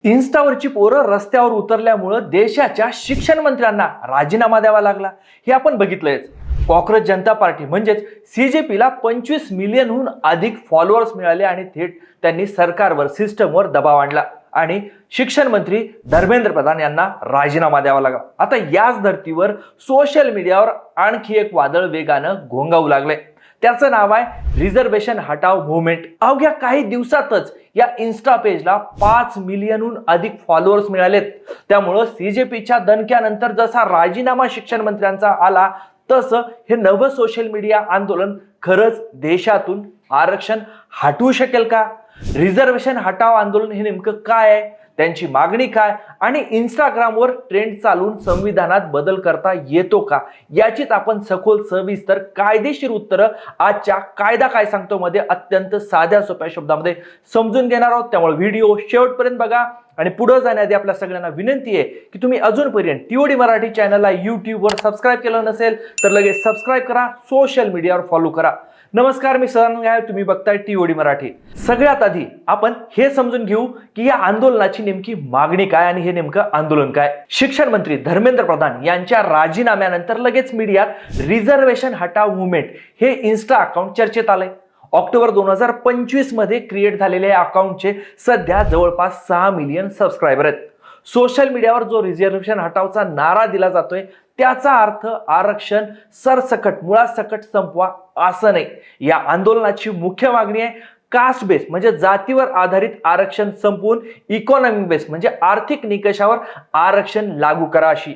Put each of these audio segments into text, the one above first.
इन्स्टावरची पोरं रस्त्यावर उतरल्यामुळं देशाच्या शिक्षण मंत्र्यांना राजीनामा द्यावा लागला हे आपण बघितलंयच. कॉक्रोच जनता पार्टी म्हणजेच CJPला 25 मिलियनहून अधिक फॉलोअर्स मिळाले आणि थेट त्यांनी सरकारवर सिस्टमवर दबाव आणला आणि शिक्षण मंत्री धर्मेंद्र प्रधान यांना राजीनामा द्यावा लागला. आता याच धर्तीवर सोशल मीडियावर आणखी एक वादळ वेगानं घोंगावू लागले. त्याचं नाव आहे रिझर्वेशन हटाव मूव्हमेंट. अवघ्या काही दिवसातच या इन्स्टा पेजला 5 मिलियनहून अधिक फॉलोअर्स मिळालेत. त्यामुळं CJPच्या दणक्यानंतर जसा राजीनामा शिक्षण मंत्र्यांचा आला तसं हे नवं सोशल मीडिया आंदोलन खरंच देशातून आरक्षण हटवू शकेल का? रिझर्वेशन हटाव आंदोलन हे नेमकं काय आहे, त्यांची मागणी काय आणि इंस्टाग्रामवर ट्रेंड चालून संविधानात बदल करता येतो का, याचीच आपण सखोल सविस्तर कायदेशीर उत्तरं आजच्या कायदा काय सांगतो मध्ये अत्यंत साध्या सोप्या शब्दामध्ये समजून घेणार आहोत. त्यामुळे व्हिडिओ शेवटपर्यंत बघा आणि पुढे जाण्याआधी आपल्या सगळ्यांना विनंती आहे की तुम्ही अजूनपर्यंत TOD मराठी चॅनलला YouTubeवर सबस्क्राईब केलं नसेल तर लगेच सबस्क्राईब करा, सोशल मीडियावर फॉलो करा. नमस्कार, मी सरण आहे, तुम्ही बघताय TOD मराठी. सगळ्यात आधी आपण हे समजून घेऊ की या आंदोलनाची नेमकी मागणी काय आणि हे नेमकं आंदोलन काय. शिक्षण मंत्री धर्मेंद्र प्रधान यांच्या राजीनाम्यानंतर लगेच मीडियात रिझर्वेशन हटाव मूव्हमेंट हे इन्स्टा अकाउंट चर्चेत आलंय. ऑक्टोबर 2025 मध्ये क्रिएट झालेल्या अकाउंटचे सध्या जवळपास 6 मिलियन सबस्क्रायबर आहेत. सोशल मीडियावर जो रिझर्वेशन हटावचा नारा दिला जातोय त्याचा अर्थ आरक्षण सरसकट मुळासकट संपवा असं नाही. या आंदोलनाची मुख्य मागणी आहे कास्ट बेस म्हणजे जातीवर आधारित आरक्षण संपवून इकॉनॉमिक बेस म्हणजे आर्थिक निकषावर आरक्षण लागू करा अशी.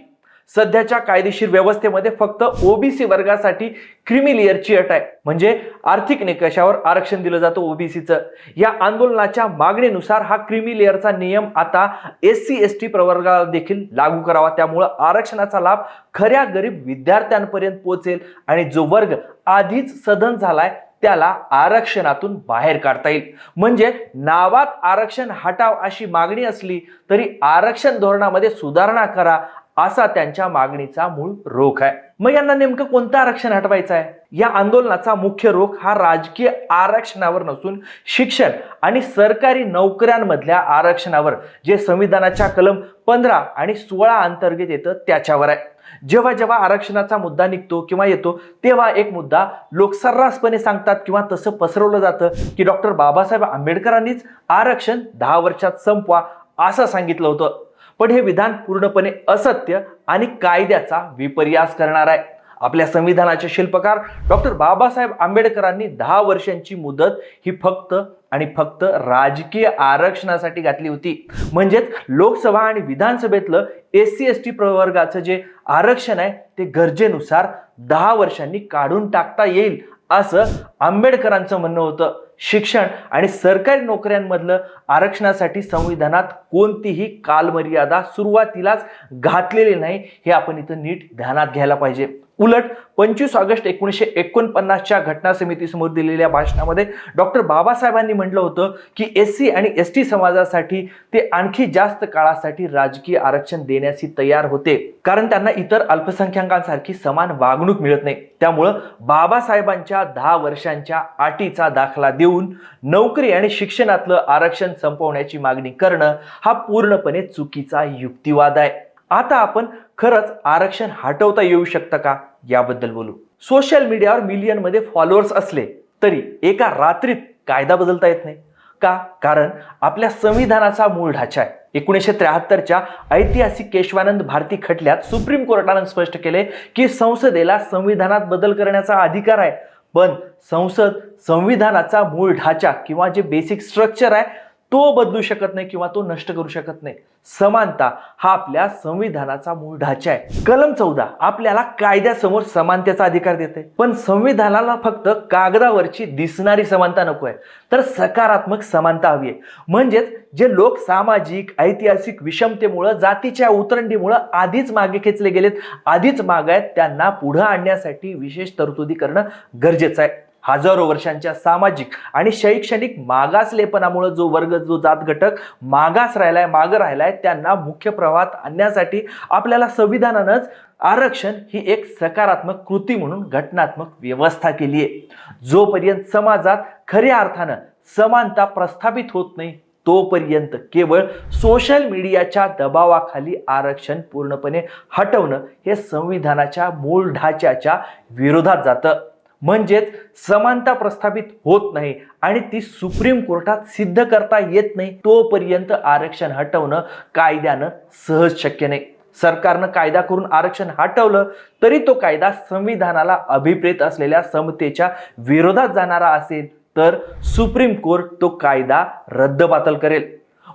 सध्याच्या कायदेशीर व्यवस्थेमध्ये फक्त OBC वर्गासाठी क्रीमी लेअरची अट आहे, म्हणजे आर्थिक निकषावर आरक्षण दिलं जातं OBCचं. या आंदोलनाच्या मागणीनुसार हा क्रीमी लेअरचा नियम आता SC/ST प्रवर्गाला देखील लागू करावा. त्यामुळं आरक्षणाचा लाभ खऱ्या गरीब विद्यार्थ्यांपर्यंत पोहोचेल आणि जो वर्ग आधीच सधन झालाय त्याला आरक्षणातून बाहेर काढता येईल. म्हणजे नावात आरक्षण हटाव अशी मागणी असली तरी आरक्षण धोरणामध्ये सुधारणा करा असा त्यांच्या मागणीचा मूळ रोख आहे. मग यांना नेमकं कोणतं आरक्षण हटवायचं आहे? या आंदोलनाचा मुख्य रोख हा राजकीय आरक्षणावर नसून शिक्षण आणि सरकारी नोकऱ्यांमधल्या आरक्षणावर, जे संविधानाच्या कलम 15 आणि 16 अंतर्गत येतं त्याच्यावर आहे. जेव्हा जेव्हा आरक्षणाचा मुद्दा निघतो किंवा येतो तेव्हा एक मुद्दा लोक सर्रासपणे सांगतात किंवा तसं पसरवलं जातं की डॉक्टर बाबासाहेब आंबेडकरांनीच आरक्षण 10 वर्षात संपवा असं सांगितलं होतं. पण हे विधान पूर्णपणे असत्य आणि कायद्याचा विपर्यास करणार आहे. आपल्या संविधानाचे शिल्पकार डॉक्टर बाबासाहेब आंबेडकरांनी 10 वर्षांची मुदत ही फक्त आणि फक्त राजकीय आरक्षणासाठी घातली होती. म्हणजेच लोकसभा आणि विधानसभेतलं SC/ST प्रवर्गाचं जे आरक्षण आहे ते गरजेनुसार 10 वर्षांनी काढून टाकता येईल असं आंबेडकरांचं म्हणणं होतं. शिक्षण आणि सरकारी नोकऱ्यांमधलं आरक्षणासाठी संविधानात कोणतीही कालमर्यादा सुरुवातीलाच घातलेली नाही हे आपण इथं नीट ध्यानात घ्यायला पाहिजे. उलट 25 ऑगस्ट 1949च्या घटना समितीसमोर दिलेल्या भाषणामध्ये डॉक्टर बाबासाहेबांनी म्हटलं होतं की SC आणि ST समाजासाठी ते आणखी जास्त काळासाठी राजकीय आरक्षण देण्यास तयार होते, कारण त्यांना इतर अल्पसंख्याकांसारखी समान वागणूक मिळत नाही. त्यामुळं बाबासाहेबांच्या 10 वर्षांच्या अटीचा दाखला देऊन नोकरी आणि शिक्षणातलं आरक्षण संपवण्याची मागणी करणं हा पूर्णपणे चुकीचा युक्तिवाद आहे. आता आपण खरंच आरक्षण हटवता येऊ शकतं का याबद्दल बोलू. सोशल मीडियावर मिलियनमध्ये फॉलोअर्स असले तरी एका रात्रीत कायदा बदलता येत नाही का? कारण आपल्या संविधानाचा मूळ ढाचा आहे. 1973च्या ऐतिहासिक केशवानंद भारती खटल्यात सुप्रीम कोर्टानं स्पष्ट केले की संसदेला संविधानात बदल करण्याचा अधिकार आहे, पण संसद संविधानाचा मूळ ढाचा किंवा जे बेसिक स्ट्रक्चर आहे तो बदलू शकत नाही किंवा तो नष्ट करू शकत नाही. समानता हा आपल्या संविधानाचा मूळ ढाचा आहे. कलम 14 आपल्याला कायद्यासमोर समानतेचा अधिकार देते, पण संविधानाला फक्त कागदावरची दिसणारी समानता नको आहे, तर सकारात्मक समानता हवी आहे. म्हणजेच जे लोक सामाजिक ऐतिहासिक विषमतेमुळे जातीच्या उतरंडीमुळे आधीच मागे खेचले गेलेत, आधीच मागे आहेत, त्यांना पुढे आणण्यासाठी विशेष तरतुदी करणं गरजेचं आहे. हजारो वर्षांच्या सामाजिक आणि शैक्षणिक मागासलेपणामुळे जो वर्ग, जो जात घटक मागास राहिलाय, मागे राहिलाय, त्यांना मुख्य प्रवाहात आणण्यासाठी आपल्याला संविधानानंच आरक्षण ही एक सकारात्मक कृती म्हणून घटनात्मक व्यवस्था केली आहे. जोपर्यंत समाजात खऱ्या अर्थानं समानता प्रस्थापित होत नाही तोपर्यंत केवळ सोशल मीडियाच्या दबावाखाली आरक्षण पूर्णपणे हटवणं हे संविधानाच्या मूळ ढाच्याच्या विरोधात जातं. म्हणजेच समानता प्रस्थापित होत नाही आणि ती सुप्रीम कोर्टात सिद्ध करता येत नाही तोपर्यंत आरक्षण हटवणं कायद्यानं सहज शक्य नाही. सरकारनं कायदा करून आरक्षण हटवलं तरी तो कायदा संविधानाला अभिप्रेत असलेल्या समतेच्या विरोधात जाणारा असेल तर सुप्रीम कोर्ट तो कायदा रद्दबातल करेल.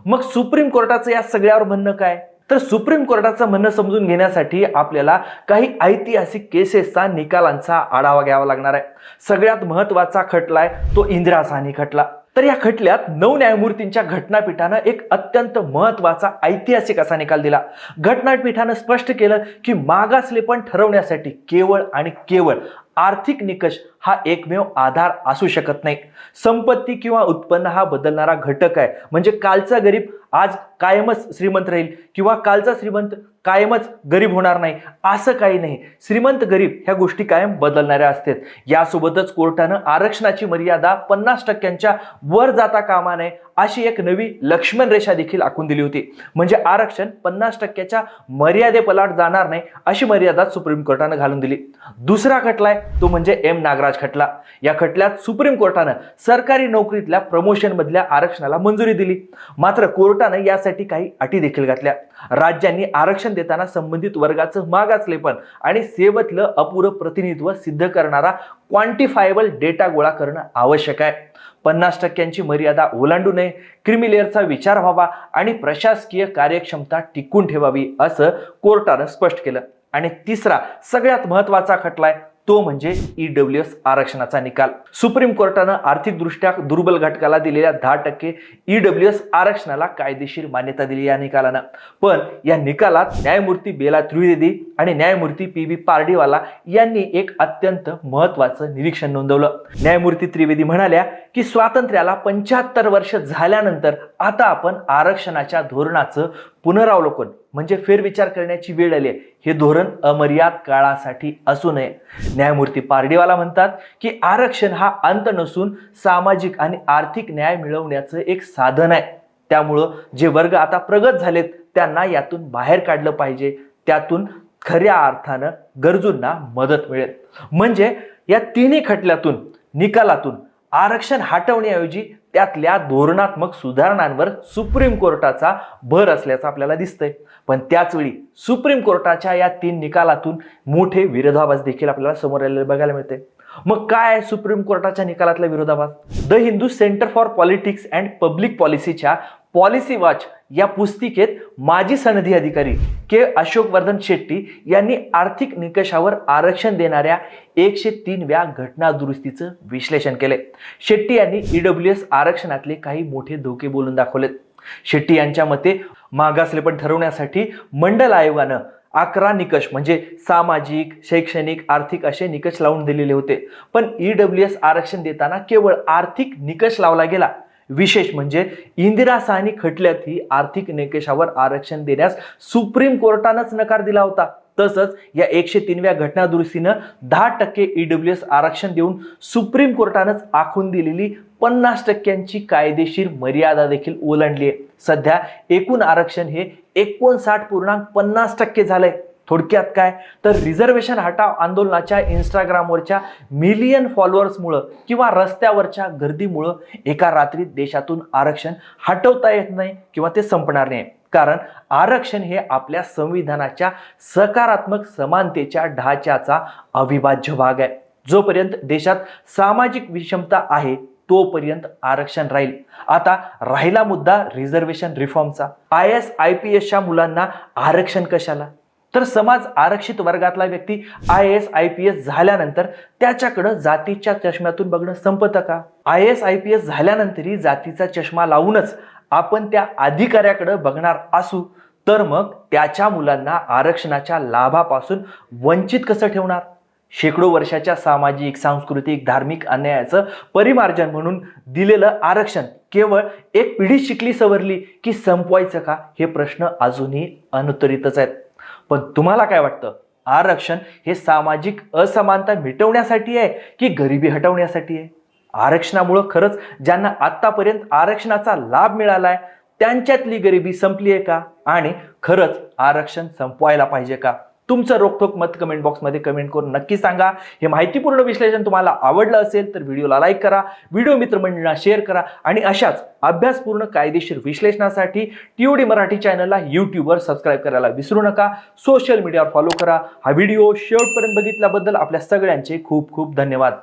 मग सुप्रीम कोर्टाचं या सगळ्यावर म्हणणं काय? तर सुप्रीम कोर्टाचं म्हणणं समजून घेण्यासाठी आपल्याला काही ऐतिहासिक केसेसचा निकालांचा आढावा घ्यावा लागणार आहे. सगळ्यात महत्त्वाचा खटला आहे तो इंदिरा साहनी खटला. तर या खटल्यात 9 न्यायमूर्तींच्या घटनापीठानं एक अत्यंत महत्त्वाचा ऐतिहासिक असा निकाल दिला. घटनापीठानं स्पष्ट केलं की मागासलेपण ठरवण्यासाठी केवळ आणि केवळ आर्थिक निकष हा एकमेव आधार असू शकत नाही. संपत्ती किंवा उत्पन्न हा बदलणारा घटक आहे. म्हणजे कालचा गरीब आज कायमच श्रीमंत राहील किंवा कालचा श्रीमंत कायमच गरीब होणार नाही असं काही नाही. श्रीमंत गरीब ह्या गोष्टी कायम बदलणाऱ्या असतात. यासोबतच कोर्टानं आरक्षणाची मर्यादा 50% वर जाता कामा नये अशी एक नवी लक्ष्मण रेषा देखील आखून दिली होती. म्हणजे आरक्षण 50% मर्यादेपलाट जाणार नाही अशी मर्यादा सुप्रीम कोर्टानं घालून दिली. दुसरा खटला आहे तो म्हणजे एम नागराज खटला. या खटल्यात सुप्रीम कोर्टानं सरकारी नोकरीतल्या प्रमोशन मधल्या आरक्षणाला मंजुरी दिली. मात्र कोर्टानं यासाठी काही अटी देखील घातल्या. राज्यांनी आरक्षण देताना संबंधित वर्गाचं मागासलेपण आणि सेवेतलं अपुरं प्रतिनिधित्व सिद्ध करणारा क्वांटिफायबल डेटा गोळा करणं आवश्यक आहे. 50% मर्यादा ओलांडू नये, क्रिमिलेअरचा विचार व्हावा आणि प्रशासकीय कार्यक्षमता टिकून ठेवावी असं कोर्टानं स्पष्ट केलं. आणि तिसरा सगळ्यात महत्त्वाचा खटला आहे तो म्हणजे ईडब्ल्यूएस आरक्षणाचा निकाल. सुप्रीम कोर्टानं आर्थिकदृष्ट्या दुर्बल घटकाला दिलेल्या 10% ईडब्ल्यूएस आरक्षणाला कायदेशीर मान्यता दिली या निकालानं. पण या निकालात न्यायमूर्ती बेला त्रिवेदी आणि न्यायमूर्ती पी.बी. पार्डीवाला यांनी एक अत्यंत महत्त्वाचं निरीक्षण नोंदवलं. न्यायमूर्ती त्रिवेदी म्हणाल्या की स्वातंत्र्याला 75 वर्ष झाल्यानंतर आता आपण आरक्षणाच्या धोरणाचं पुनरावलोकन म्हणजे फेरविचार करण्याची वेळ आली. हे धोरण अमर्याद काळासाठी असू नये. न्यायमूर्ती पार्डीवाला म्हणतात की आरक्षण हा अंत नसून सामाजिक आणि आर्थिक न्याय मिळवण्याचं एक साधन आहे. त्यामुळं जे वर्ग आता प्रगत झालेत त्यांना यातून बाहेर काढलं पाहिजे. त्यातून खऱ्या अर्थानं गरजूंना मदत मिळेल. म्हणजे या तिन्ही खटल्यातून निकालातून आरक्षण हटवण्याऐवजी त्यातल्या धोरणात्मक सुधारणांवर सुप्रीम कोर्टाचा भर असल्याचं आपल्याला दिसतंय. पण त्याचवेळी सुप्रीम कोर्टाच्या या 3 निकालातून मोठे विरोधाभास देखील आपल्याला समोर आलेले बघायला मिळते. मग काय आहे सुप्रीम कोर्टाच्या निकालातला विरोधाभास? The Hindu centre for politics and public पॉलिसीच्या पॉलिसी वॉच या पुस्तिकेत माजी सनदी अधिकारी के अशोकवर्धन शेट्टी यांनी आर्थिक निकषावर आरक्षण देणाऱ्या 103व्या घटना दुरुस्तीचं विश्लेषण केले. शेट्टी यांनी ईडब्ल्यूएस आरक्षणातले काही मोठे धोके बोलून दाखवलेत. शेट्टी यांच्या मते मागासलेपण ठरवण्यासाठी मंडल आयोगानं 11 निकष म्हणजे सामाजिक, शैक्षणिक, आर्थिक असे निकष लावून दिलेले होते. पण ईडब्ल्यूएस आरक्षण देताना केवळ आर्थिक निकष लावला गेला. विशेष म्हणजे इंदिरा साहनी खटल्यातही आर्थिक निकषावर आरक्षण देण्यास सुप्रीम कोर्टानंच नकार दिला होता. तसंच या 103व्या घटना दुरुस्तीनं 10% ईडब्ल्यूएस आरक्षण देऊन सुप्रीम कोर्टानंच आखून दिलेली 50% कायदेशीर मर्यादा देखील ओलांडली आहे. सध्या एकूण आरक्षण हे 59.50% झालंय. थोडक्यात काय तर रिझर्वेशन हटाव आंदोलनाच्या इंस्टाग्रामवरच्या मिलियन फॉलोअर्समुळं किंवा रस्त्यावरच्या गर्दीमुळं एका रात्रीत देशातून आरक्षण हटवता येत नाही किंवा ते संपणार नाही. कारण आरक्षण हे आपल्या संविधानाच्या सकारात्मक समानतेच्या ढाच्याचा अविभाज्य भाग आहे. जोपर्यंत देशात सामाजिक विषमता आहे तोपर्यंत आरक्षण राहील. आता राहिला मुद्दा रिझर्वेशन रिफॉर्मचा. IAS IPSच्या मुलांना आरक्षण कशाला? तर समाज आरक्षित वर्गातला व्यक्ती IAS IPS झाल्यानंतर त्याच्याकडे जातीच्या चष्म्यातून बघणं संपतं का? IAS IPS झाल्यानंतरही जातीचा चष्मा लावूनच आपण त्या अधिकाऱ्याकडे बघणार असू तर मग त्याच्या मुलांना आरक्षणाच्या लाभापासून वंचित कसं ठेवणार? शेकडो वर्षाच्या सामाजिक, सांस्कृतिक, धार्मिक अन्यायाचं परिमार्जन म्हणून दिलेलं आरक्षण केवळ एक पिढी शिकली सवरली की संपवायचं का? हे प्रश्न अजूनही अनुत्तरितच आहेत. पण तुम्हाला काय वाटतं? आरक्षण हे सामाजिक असमानता मिटवण्यासाठी आहे की गरिबी हटवण्यासाठी आहे? आरक्षणामुळे खरंच ज्यांना आतापर्यंत आरक्षणाचा लाभ मिळालाय त्यांच्यातली गरिबी संपली आहे का? आणि खरंच आरक्षण संपवायला पाहिजे का? तुमचं रोखोक मत कमेंट बॉक्समध्ये कमेंट करून नक्की सांगा. हे माहितीपूर्ण विश्लेषण तुम्हाला आवडलं असेल तर व्हिडिओला लाईक करा, व्हिडिओ मित्रमंडळींना शेअर करा आणि अशाच अभ्यासपूर्ण कायदेशीर विश्लेषणासाठी TOD मराठी चॅनलला यूट्यूबवर सबस्क्राईब करायला विसरू नका. सोशल मीडियावर फॉलो करा. हा व्हिडिओ शेवटपर्यंत बघितल्याबद्दल आपल्या सगळ्यांचे खूप खूप धन्यवाद.